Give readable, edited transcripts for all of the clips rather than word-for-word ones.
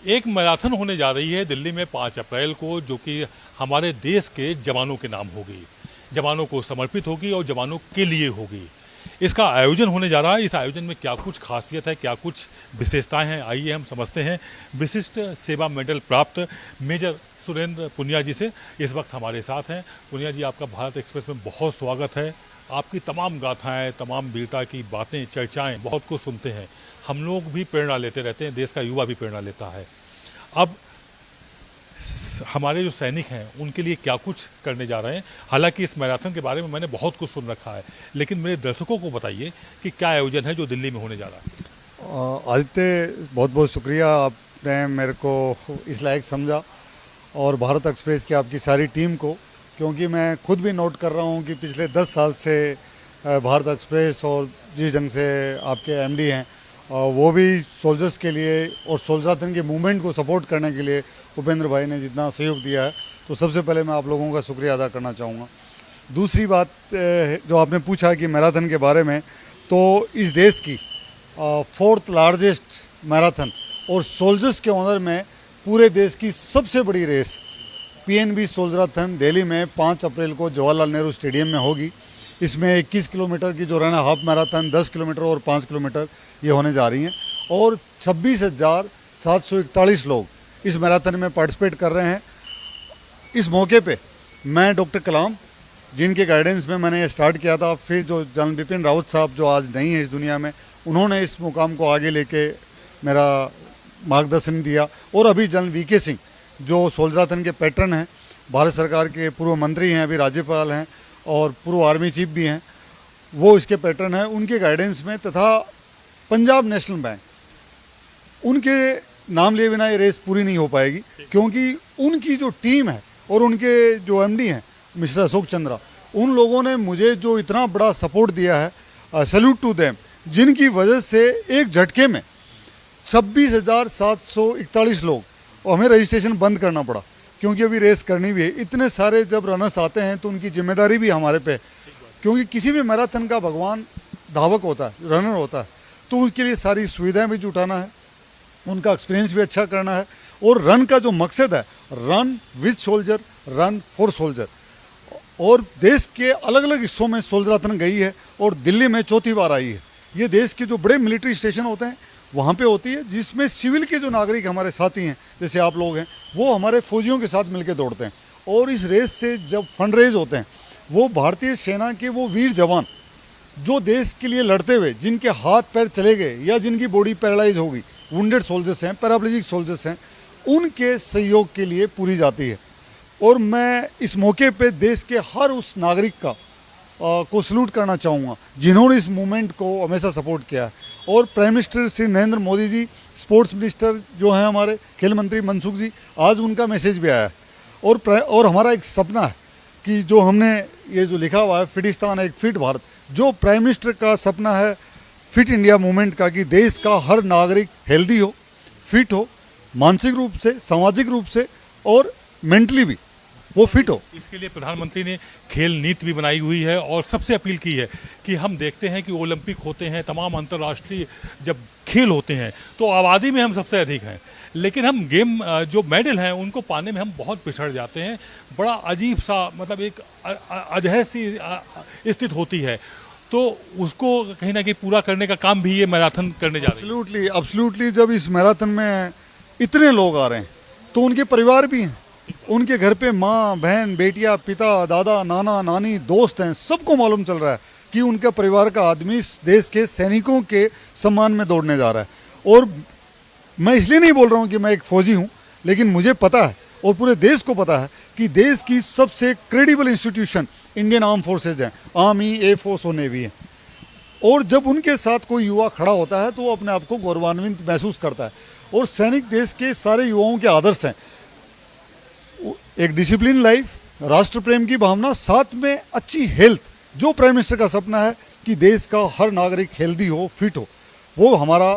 एक मैराथन होने जा रही है दिल्ली में 5 अप्रैल को, जो कि हमारे देश के जवानों के नाम होगी, जवानों को समर्पित होगी और जवानों के लिए होगी। इसका आयोजन होने जा रहा है। इस आयोजन में क्या कुछ खासियत है, क्या कुछ विशेषताएं हैं, आइए हम समझते हैं विशिष्ट सेवा मेडल प्राप्त मेजर सुरेंद्र पुनिया जी से। इस वक्त हमारे साथ हैं। पुनिया जी, आपका भारत एक्सप्रेस में बहुत स्वागत है। आपकी तमाम गाथाएं, तमाम वीरता की बातें, चर्चाएं बहुत कुछ सुनते हैं। हम लोग भी प्रेरणा लेते रहते हैं, देश का युवा भी प्रेरणा लेता है। अब हमारे जो सैनिक हैं उनके लिए क्या कुछ करने जा रहे हैं। हालांकि इस मैराथन के बारे में मैंने बहुत कुछ सुन रखा है, लेकिन मेरे दर्शकों को बताइए कि क्या आयोजन है जो दिल्ली में होने जा रहा है। आदित्य, बहुत बहुत शुक्रिया, आपने मेरे को इस लायक समझा और भारत एक्सप्रेस की आपकी सारी टीम को, क्योंकि मैं खुद भी नोट कर रहा हूं कि पिछले 10 साल से भारत एक्सप्रेस और जिस ढंग से आपके एमडी हैं वो भी सोल्जर्स के लिए और सोल्जराथन के मूवमेंट को सपोर्ट करने के लिए उपेंद्र भाई ने जितना सहयोग दिया है, तो सबसे पहले मैं आप लोगों का शुक्रिया अदा करना चाहूँगा। दूसरी बात जो आपने पूछा कि मैराथन के बारे में, तो इस देश की 4th लार्जेस्ट मैराथन और सोल्जर्स के ऑनर में पूरे देश की सबसे बड़ी रेस पीएनबी सोल्जराथन दिल्ली में 5 अप्रैल को जवाहरलाल नेहरू स्टेडियम में होगी। इसमें 21 किलोमीटर की जो रन है हाफ मैराथन, 10 किलोमीटर और 5 किलोमीटर ये होने जा रही हैं और 26,741 लोग इस मैराथन में पार्टिसिपेट कर रहे हैं। इस मौके पे मैं डॉक्टर कलाम, जिनके गाइडेंस में मैंने ये स्टार्ट किया था, फिर जो जनरल बिपिन रावत साहब जो आज नहीं है इस दुनिया में, उन्होंने इस मुकाम को आगे लेके मेरा मार्गदर्शन दिया, और अभी जनरल वीके सिंह जो सोल्जराथन के पैटर्न हैं, भारत सरकार के पूर्व मंत्री हैं, अभी राज्यपाल हैं और पूर्व आर्मी चीफ भी हैं, वो इसके पैटर्न हैं। उनके गाइडेंस में तथा पंजाब नेशनल बैंक, उनके नाम लिए बिना ये रेस पूरी नहीं हो पाएगी, क्योंकि उनकी जो टीम है और उनके जो एमडी हैं मिस्टर अशोक चंद्रा, उन लोगों ने मुझे जो इतना बड़ा सपोर्ट दिया है, सैल्यूट टू देम, जिनकी वजह से एक झटके में 26,741 लोग, और हमें रजिस्ट्रेशन बंद करना पड़ा क्योंकि अभी रेस करनी भी है। इतने सारे जब रनर्स आते हैं तो उनकी जिम्मेदारी भी हमारे पे, क्योंकि किसी भी मैराथन का भगवान धावक होता है, रनर होता है, तो उसके लिए सारी सुविधाएं भी जुटाना है, उनका एक्सपीरियंस भी अच्छा करना है। और रन का जो मकसद है, run with soldier, run for soldier, और देश के अलग अलग हिस्सों में सोल्जराथन गई है और दिल्ली में 4थी बार आई है। ये देश के जो बड़े मिलिट्री स्टेशन होते हैं वहाँ पे होती है, जिसमें सिविल के जो नागरिक हमारे साथी हैं, जैसे आप लोग हैं, वो हमारे फौजियों के साथ मिलकर दौड़ते हैं। और इस रेस से जब फंड रेज होते हैं, वो भारतीय सेना के वो वीर जवान जो देश के लिए लड़ते हुए, जिनके हाथ पैर चले गए या जिनकी बॉडी पैरालाइज हो गई, वुंडेड सोल्जर्स हैं, पैराप्लेजिक सोल्जर्स हैं, उनके सहयोग के लिए पूरी जाती है। और मैं इस मौके पे देश के हर उस नागरिक को सल्यूट करना चाहूँगा जिन्होंने इस मूवमेंट को हमेशा सपोर्ट किया है। और prime minister Shri Narendra Modi ji, sports minister जो हैं हमारे, खेल मंत्री मनसुख जी, आज उनका मैसेज भी आया है। और हमारा एक सपना है कि जो हमने ये जो लिखा हुआ है, फिटिस्तान एक फिट भारत, जो प्राइम मिनिस्टर का सपना है फिट इंडिया मूवमेंट का, कि देश का हर नागरिक हेल्दी हो, फिट हो, मानसिक रूप से, सामाजिक रूप से और मेंटली भी वो फिट हो। इसके लिए प्रधानमंत्री ने खेल नीति भी बनाई हुई है और सबसे अपील की है कि हम देखते हैं कि ओलंपिक होते हैं, तमाम अंतर्राष्ट्रीय जब खेल होते हैं तो आबादी में हम सबसे अधिक हैं, लेकिन हम गेम जो मेडल हैं उनको पाने में हम बहुत पिछड़ जाते हैं। बड़ा अजीब सा, मतलब एक अजह सी स्थिति होती है, तो उसको कहीं ना कहीं पूरा करने का काम भी ये मैराथन करने जा रही है। एब्सोल्युटली जब इस मैराथन में इतने लोग आ रहे हैं तो उनके परिवार भी हैं, उनके घर पे माँ, बहन, बेटियाँ, पिता, दादा, नाना, नानी, दोस्त हैं, सबको मालूम चल रहा है कि उनका परिवार का आदमी इस देश के सैनिकों के सम्मान में दौड़ने जा रहा है। और मैं इसलिए नहीं बोल रहा हूँ कि मैं एक फौजी हूँ, लेकिन मुझे पता है और पूरे देश को पता है कि देश की सबसे credible institution Indian arm forces हैं, आर्मी, एयर फोर्स और नेवी है। और जब उनके साथ कोई युवा खड़ा होता है तो वो अपने आप को गौरवान्वित महसूस करता है। और सैनिक देश के सारे युवाओं के आदर्श हैं, एक डिसिप्लिन लाइफ, राष्ट्र प्रेम की भावना, साथ में अच्छी हेल्थ, जो प्राइम मिनिस्टर का सपना है कि देश का हर नागरिक हेल्दी हो, फिट हो, वो हमारा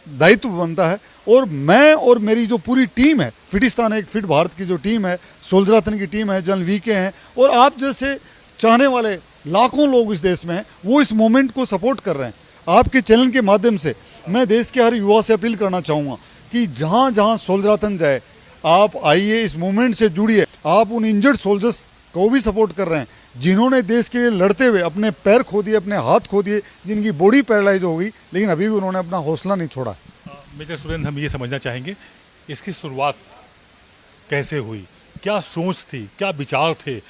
दायित्व बनता है। और मैं और मेरी जो पूरी टीम है, फिटिस्तान एक फिट भारत की जो टीम है, सोल्जराथन की टीम है, जनरल वीके हैं, और आप जैसे चाहने वाले लाखों लोग इस देश में हैं, वो इस मोमेंट को सपोर्ट कर रहे हैं। आपके चैनल के माध्यम से मैं देश के हर युवा से अपील करना चाहूँगा कि जहाँ जहाँ सोल्जरातन जाए आप आइए, इस मूवमेंट से जुड़िए। आप उन इंजर्ड सोल्जर्स को भी सपोर्ट कर रहे हैं जिन्होंने देश के लिए लड़ते हुए अपने पैर खो दिए, अपने हाथ खो दिए, जिनकी बॉडी पैरालाइज हो गई, लेकिन अभी भी उन्होंने अपना हौसला नहीं छोड़ा। मेजर सुरेंद्र, हम ये समझना चाहेंगे इसकी शुरुआत कैसे हुई, क्या सोच थी, क्या विचार थे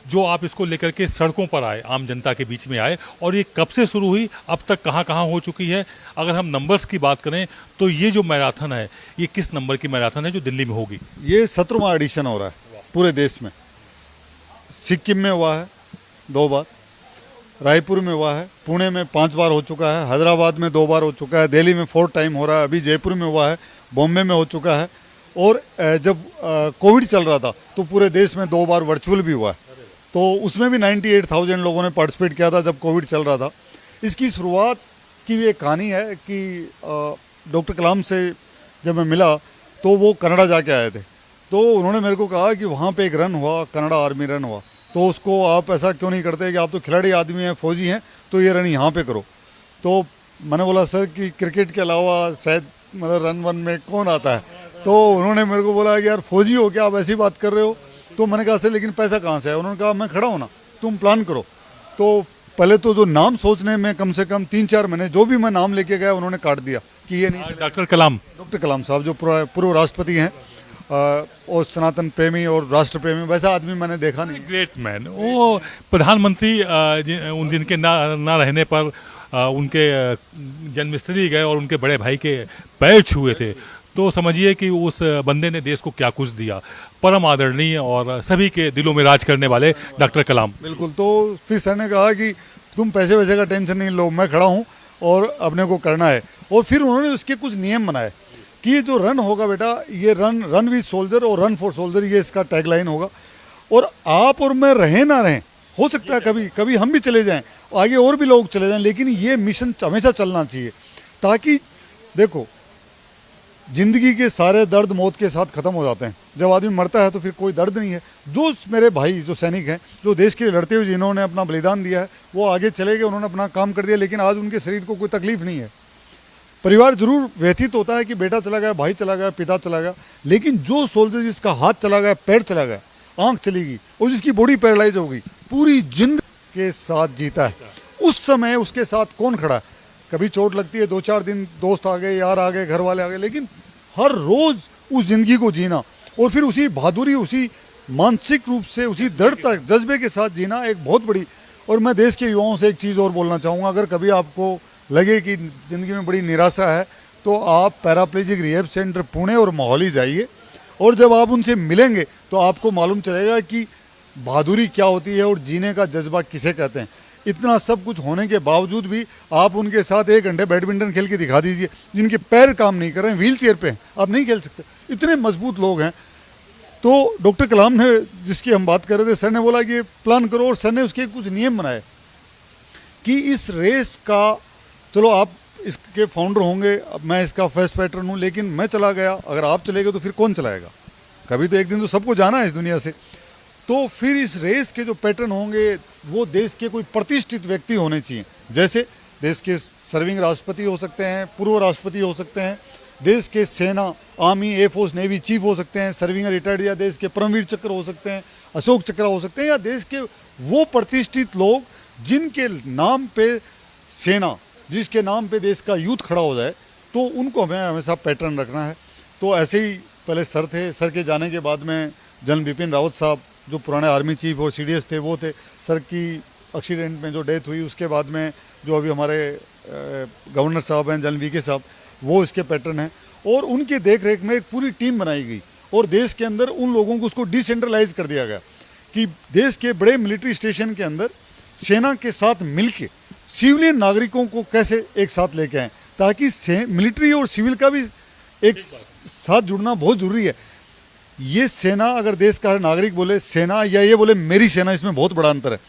जो आप इसको लेकर के सड़कों पर आए, आम जनता के बीच में आए, और ये कब से शुरू हुई, अब तक कहाँ कहाँ हो चुकी है? अगर हम नंबर्स की बात करें तो ये जो मैराथन है, ये किस नंबर की मैराथन है जो दिल्ली में होगी? ये 17वां एडिशन हो रहा है पूरे देश में। सिक्किम में हुआ है 2 बार, रायपुर में हुआ है, पुणे में 5 बार हो चुका है, हैदराबाद में 2 बार हो चुका है, दिल्ली में 4 टाइम हो रहा है, अभी जयपुर में हुआ है, बॉम्बे में हो चुका है, और जब कोविड चल रहा था तो पूरे देश में 2 बार वर्चुअल भी हुआ है। तो उसमें भी 98,000 लोगों ने पार्टिसिपेट किया था जब कोविड चल रहा था। इसकी शुरुआत की भी एक कहानी है कि डॉक्टर कलाम से जब मैं मिला तो वो कनाडा जाके आए थे, तो उन्होंने मेरे को कहा कि वहाँ पे एक रन हुआ, कनाडा आर्मी रन हुआ, तो उसको आप ऐसा क्यों नहीं करते कि आप तो खिलाड़ी आदमी हैं, फौजी हैं, तो ये रन यहाँ पे करो। तो मैंने बोला सर कि क्रिकेट के अलावा शायद मतलब रन वन में कौन आता है? तो उन्होंने मेरे को बोला कि यार फौजी हो क्या आप ऐसी बात कर रहे हो? तो मैंने कहा सर लेकिन पैसा कहाँ से है? उन्होंने कहा मैं खड़ा हूँ ना, तुम प्लान करो। तो पहले तो जो नाम सोचने में कम से कम 3-4 महीने, जो भी मैं नाम लेके गया उन्होंने काट दिया कि ये नहीं। डॉक्टर कलाम साहब जो पूर्व राष्ट्रपति हैं और सनातन प्रेमी और राष्ट्र प्रेमी, वैसा आदमी मैंने देखा नहीं। Great man. वो प्रधानमंत्री उन जिनके ना रहने पर उनके जन्मस्थली गए और उनके बड़े भाई के पैर छुए थे, तो समझिए कि उस बंदे ने देश को क्या कुछ दिया। परम आदरणीय और सभी के दिलों में राज करने वाले डॉक्टर कलाम। बिल्कुल। तो फिर सर ने कहा कि तुम पैसे वैसे का टेंशन नहीं लो, मैं खड़ा हूँ और अपने को करना है। और फिर उन्होंने उसके कुछ नियम बनाए कि ये जो रन होगा बेटा, ये रन विद सोल्जर और रन फॉर सोल्जर, ये इसका टैगलाइन होगा। और आप और मैं रहें ना रहें, हो सकता है कभी कभी हम भी चले जाएं, आगे और भी लोग चले जाएं, लेकिन ये मिशन हमेशा चलना चाहिए। ताकि देखो, जिंदगी के सारे दर्द मौत के साथ खत्म हो जाते हैं। जब आदमी मरता है तो फिर कोई दर्द नहीं है। जो मेरे भाई जो सैनिक हैं, जो देश के लिए लड़ते हुए जिन्होंने अपना बलिदान दिया है, वो आगे चले गए, उन्होंने अपना काम कर दिया, लेकिन आज उनके शरीर को कोई तकलीफ नहीं है। परिवार जरूर व्यथित होता है कि बेटा चला गया, भाई चला गया, पिता चला गया, लेकिन जो सोल्जर जिसका हाथ चला गया, पैर चला गया, आंख चली गई और जिसकी बॉडी पैरालाइज हो गई, पूरी जिंदगी के साथ जीता है। उस समय उसके साथ कौन खड़ा है? कभी चोट लगती है, 2-4 दिन दोस्त आ गए, यार आ गए, घर वाले आ गए, लेकिन हर रोज उस जिंदगी को जीना और फिर उसी बहादुरी, उसी मानसिक रूप से, उसी दृढ़ता, जज्बे के साथ जीना एक बहुत बड़ी। और मैं देश के युवाओं से एक चीज़ और बोलना चाहूँगा, अगर कभी आपको लगे कि ज़िंदगी में बड़ी निराशा है तो आप पैराप्लेजिक रिहैब सेंटर पुणे और मोहाली जाइए, और जब आप उनसे मिलेंगे तो आपको मालूम चलेगा कि बहादुरी क्या होती है और जीने का जज्बा किसे कहते हैं। इतना सब कुछ होने के बावजूद भी आप उनके साथ 1 घंटे बैडमिंटन खेल के दिखा दीजिए, जिनके पैर काम नहीं कर रहे हैं, व्हील चेयर पे हैं, आप नहीं खेल सकते, इतने मजबूत लोग हैं। तो डॉक्टर कलाम ने, जिसकी हम बात कर रहे थे, सर ने बोला कि प्लान करो, और सर ने उसके कुछ नियम बनाए कि इस रेस का, चलो आप इसके फाउंडर होंगे, मैं इसका फर्स्ट पैटर्न हूँ, लेकिन मैं चला गया, अगर आप चले गए तो फिर कौन चलाएगा? कभी तो एक दिन तो सबको जाना है इस दुनिया से। तो फिर इस रेस के जो पैटर्न होंगे वो देश के कोई प्रतिष्ठित व्यक्ति होने चाहिए, जैसे देश के सर्विंग राष्ट्रपति हो सकते हैं, पूर्व राष्ट्रपति हो सकते हैं, देश के सेना, आर्मी, एयरफोर्स, नेवी चीफ हो सकते हैं, सर्विंग रिटायर्ड, या देश के परमवीर चक्र हो सकते हैं, अशोक चक्र हो सकते हैं, या देश के वो प्रतिष्ठित लोग जिनके नाम पे सेना, जिसके नाम पे देश का यूथ खड़ा हो जाए, तो उनको हमें हमेशा पैटर्न रखना है। तो ऐसे ही पहले सर थे, सर के जाने के बाद में जनरल बिपिन रावत साहब जो पुराने आर्मी चीफ और सीडीएस थे वो थे, सर की एक्सीडेंट में जो डेथ हुई उसके बाद में जो अभी हमारे गवर्नर साहब हैं, जनरल वीके साहब, वो इसके पैटर्न हैं। और उनके देख रेख में एक पूरी टीम बनाई गई और देश के अंदर उन लोगों को उसको डिसेंट्रलाइज कर दिया गया कि देश के बड़े मिलिट्री स्टेशन के अंदर सेना के साथ मिलके सिविलियन नागरिकों को कैसे एक साथ लेके आएँ, ताकि मिलिट्री और सिविल का भी एक साथ जुड़ना बहुत ज़रूरी है। ये सेना, अगर देश का हर नागरिक बोले सेना, या ये बोले मेरी सेना, इसमें बहुत बड़ा अंतर है।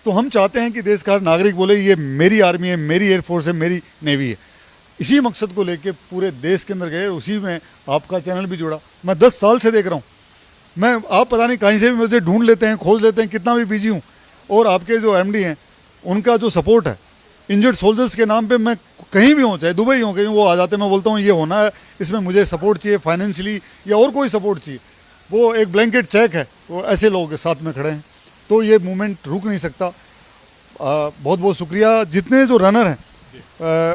तो हम चाहते हैं कि देश का हर नागरिक बोले ये मेरी आर्मी है, मेरी एयरफोर्स है, मेरी नेवी है। इसी मकसद को लेके पूरे देश के अंदर गए, उसी में आपका चैनल भी जुड़ा। मैं 10 साल से देख रहा हूँ, मैं, आप पता नहीं कहीं से भी मुझे ढूंढ लेते हैं, खोज लेते हैं, कितना भी बिजी हूँ, और आपके जो एमडी हैं उनका जो सपोर्ट है इंजर्ड सोल्जर्स के नाम पे मैं कहीं भी हूँ, चाहे दुबई हूँ, कहीं वो आ जाते हैं, मैं बोलता हूँ ये होना है, इसमें मुझे सपोर्ट चाहिए फाइनेंशियली या और कोई सपोर्ट चाहिए, वो एक ब्लैंकेट चेक है, वो ऐसे लोग साथ में खड़े हैं, तो ये मूवमेंट रुक नहीं सकता। बहुत बहुत शुक्रिया। जितने जो रनर हैं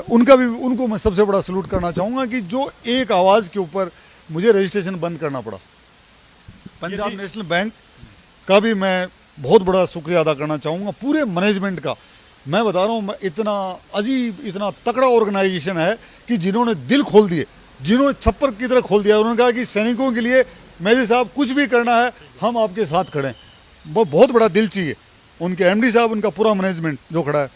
उनको मैं सबसे बड़ा सलूट करना चाहूँगा कि जो एक आवाज़ के ऊपर मुझे रजिस्ट्रेशन बंद करना पड़ा। पंजाब नेशनल बैंक का भी मैं बहुत बड़ा शुक्रिया अदा करना चाहूँगा, पूरे मैनेजमेंट का। मैं बता रहा हूँ, इतना अजीब, इतना तगड़ा ऑर्गेनाइजेशन है कि जिन्होंने दिल खोल दिए, जिन्होंने छप्पर की तरह खोल दिया। उन्होंने कहा कि सैनिकों के लिए मेजर साहब कुछ भी करना है, हम आपके साथ खड़े हैं। वो बहुत बड़ा दिल चाहिए उनके एमडी साहब, उनका पूरा मैनेजमेंट जो खड़ा है।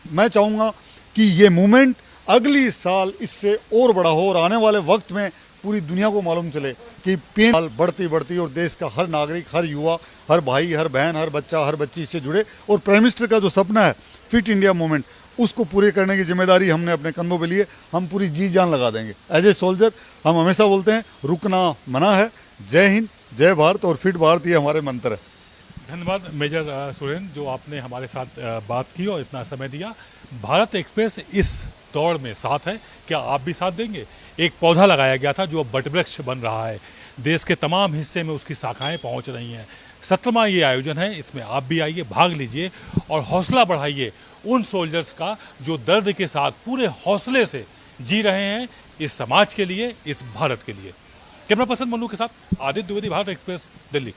मैं चाहूँगा कि ये मूवमेंट अगली साल इससे और बड़ा हो और आने वाले वक्त में पूरी दुनिया को मालूम चले कि पेन बढ़ती बढ़ती और देश का हर नागरिक, हर युवा, हर भाई, हर बहन, हर बच्चा, हर बच्ची इससे जुड़े। और प्राइम मिनिस्टर का जो सपना है फिट इंडिया मूवमेंट, उसको पूरे करने की जिम्मेदारी हमने अपने कंधों पे लिए। हम पूरी जी जान लगा देंगे। एज ए सोल्जर हम हमेशा बोलते हैं रुकना मना है। जय हिंद, जय भारत और फिट भारत, ये हमारे मंत्र है। धन्यवाद मेजर सुरेंद्र, जो आपने हमारे साथ बात की और इतना समय दिया। भारत एक्सप्रेस इस दौड़ में साथ है, क्या आप भी साथ देंगे? एक पौधा लगाया गया था जो अब वटवृक्ष बन रहा है, देश के तमाम हिस्से में उसकी शाखाएं पहुंच रही हैं। 17वां ये आयोजन है, इसमें आप भी आइए, भाग लीजिए और हौसला बढ़ाइए उन सोल्जर्स का जो दर्द के साथ पूरे हौसले से जी रहे हैं इस समाज के लिए, इस भारत के लिए। कैमरा पर्सन मनु के साथ आदित्य द्विवेदी, भारत एक्सप्रेस, दिल्ली।